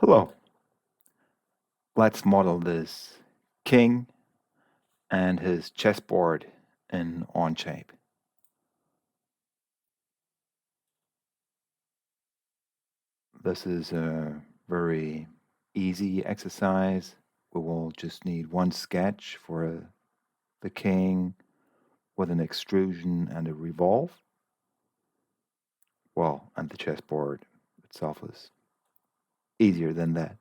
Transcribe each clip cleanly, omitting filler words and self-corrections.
Hello. Let's model this king and his chessboard in Onshape. This is a very easy exercise. We will just need one sketch for the king with an extrusion and a revolve. Well, and the chessboard itself is easier than that.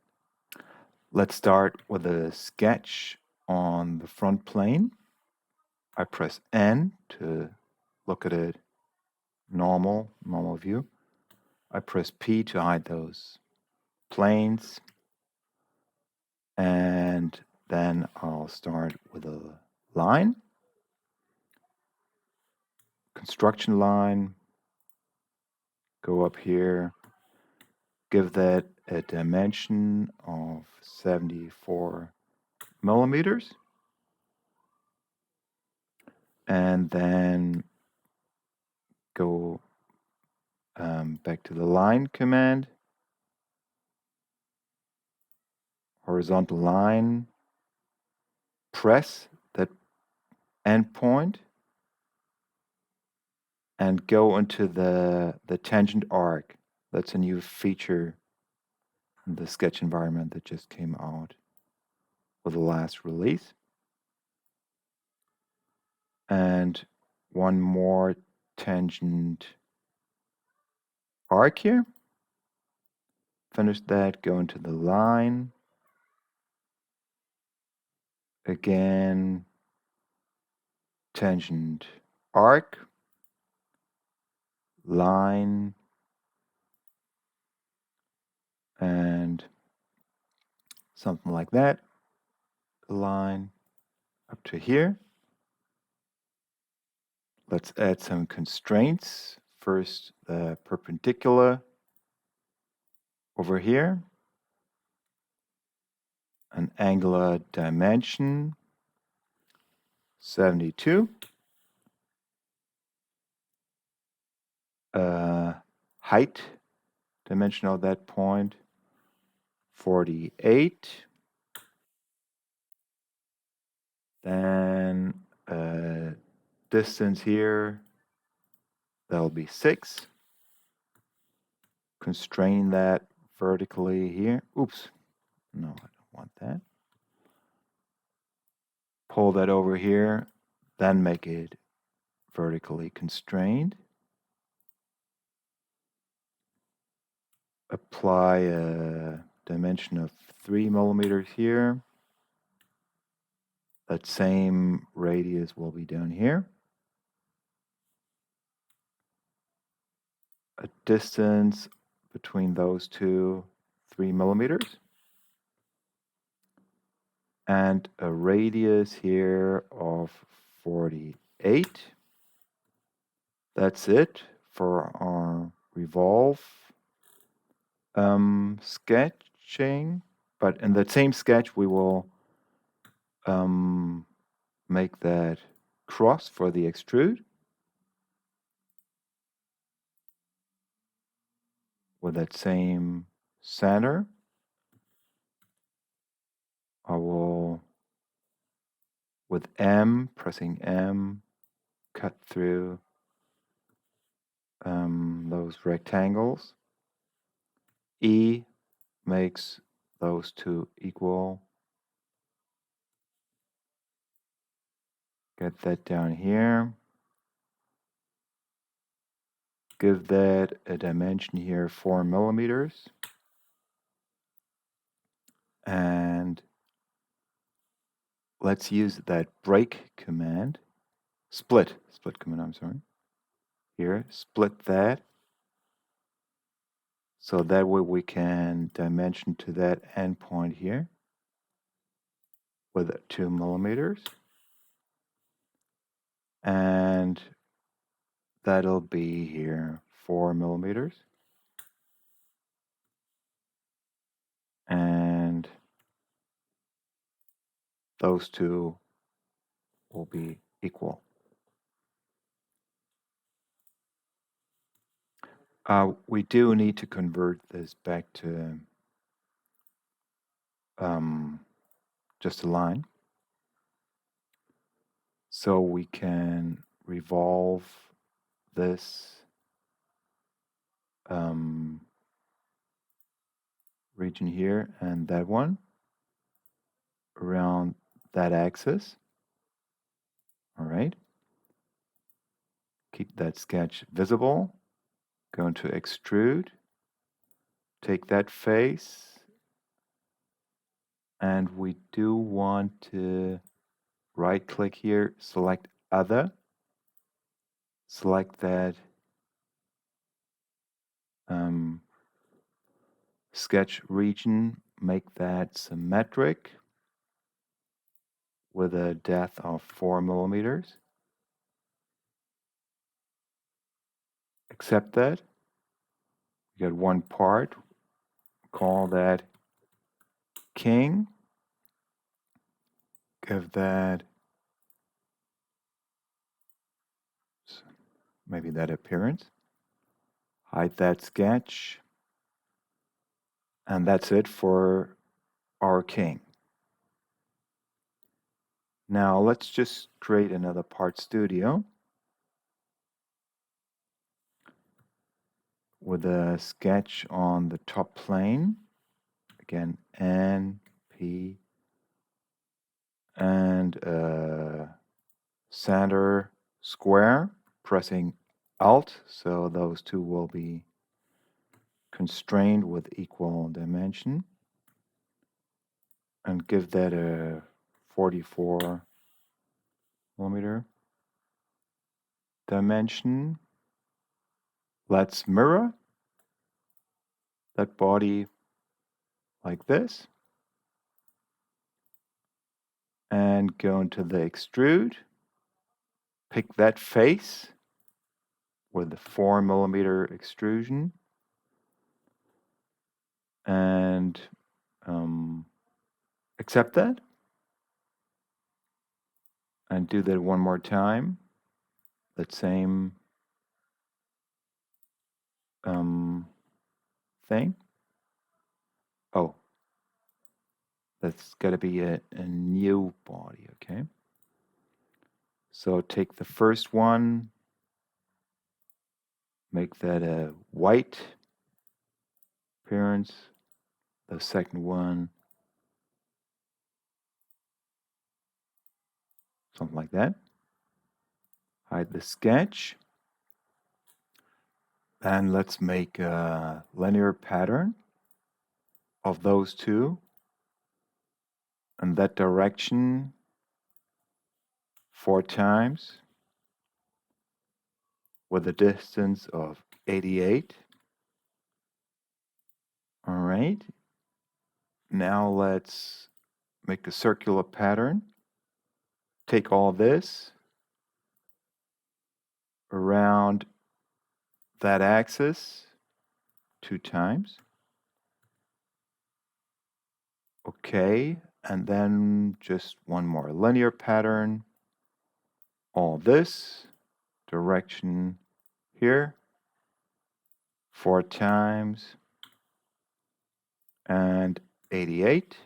Let's start with a sketch on the front plane. I press N to look at it normal view. I press P to hide those planes, and then I'll start with a line, construction line, go up here, give that a dimension of 74 millimeters, and then go back to the line command, horizontal line, press that endpoint, and go into the tangent arc. That's a new feature in the sketch environment that just came out with the last release. And one more tangent arc here. Finish that, go into the line. Again, tangent arc, line, and something like that. Line up to here. Let's add some constraints. First, the perpendicular over here. An angular dimension, 72. Height dimension of that point, 48. Then distance here, that'll be 6. Constrain that vertically here. Oops, no, I don't want that. Pull that over here, then make it vertically constrained. Apply a dimension of 3 millimeters here. That same radius will be down here. A distance between those two, 3 millimeters. And a radius here of 48. That's it for our revolve sketching. But in that same sketch, we will make that cross for the extrude with that same center. I will, with M, pressing M, cut through those rectangles. E makes those two equal. Get that down here. Give that a dimension here, 4 millimeters. And let's use that break command. Split command, I'm sorry. Here, split that. So that way we can dimension to that endpoint here with 2 millimeters. And that'll be here 4 millimeters. And those two will be equal. We do need to convert this back to just a line. So we can revolve this region here and that one around that axis. All right. Keep that sketch visible. Go into extrude. Take that face. And we do want to right-click here, select Other. Select that sketch region. Make that symmetric with a depth of 4 millimeters. Accept that. You got one part. Call that king. Give that maybe that appearance. Hide that sketch. And that's it for our king. Now let's just create another part studio with a sketch on the top plane. Again, N, P, and center square, pressing Alt, so those two will be constrained with equal dimension. And give that a 44 millimeter dimension. Let's mirror that body like this. And go into the extrude. Pick that face with the 4 millimeter extrusion. And accept that. And do that one more time. That same thing. Oh, that's got to be a new body, okay? So take the first one, make that a white appearance. The second one, something like that. Hide the sketch. And let's make a linear pattern of those two. And that direction 4 times with a distance of 88. All right. Now let's make a circular pattern. Take all this around that axis 2 times. Okay, and then just one more linear pattern. All this direction here 4 times and 88.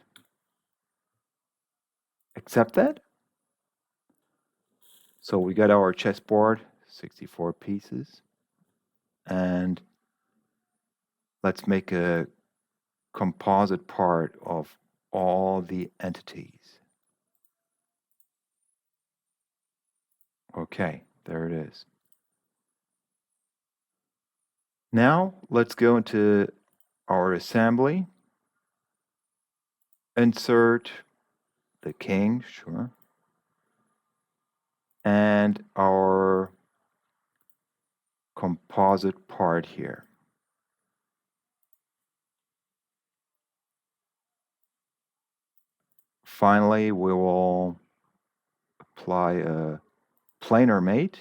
Accept that. So we got our chessboard, 64 pieces. And let's make a composite part of all the entities. Okay, there it is. Now let's go into our assembly. Insert the king, sure. And our composite part here. Finally, we will apply a planar mate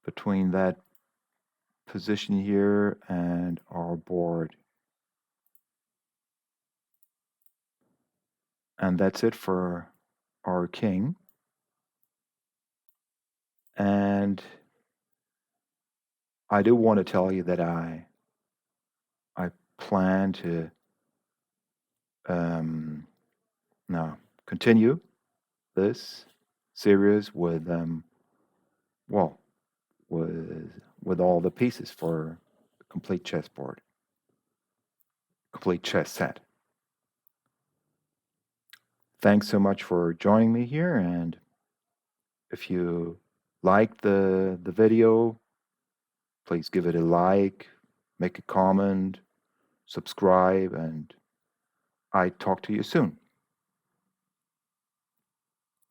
between that position here and our board. And that's it for our king. And I do want to tell you that I plan to Now continue this series with well, with all the pieces for a complete chessboard, complete chess set. Thanks so much for joining me here, and if you liked the video, please give it a like, make a comment, subscribe, and I talk to you soon.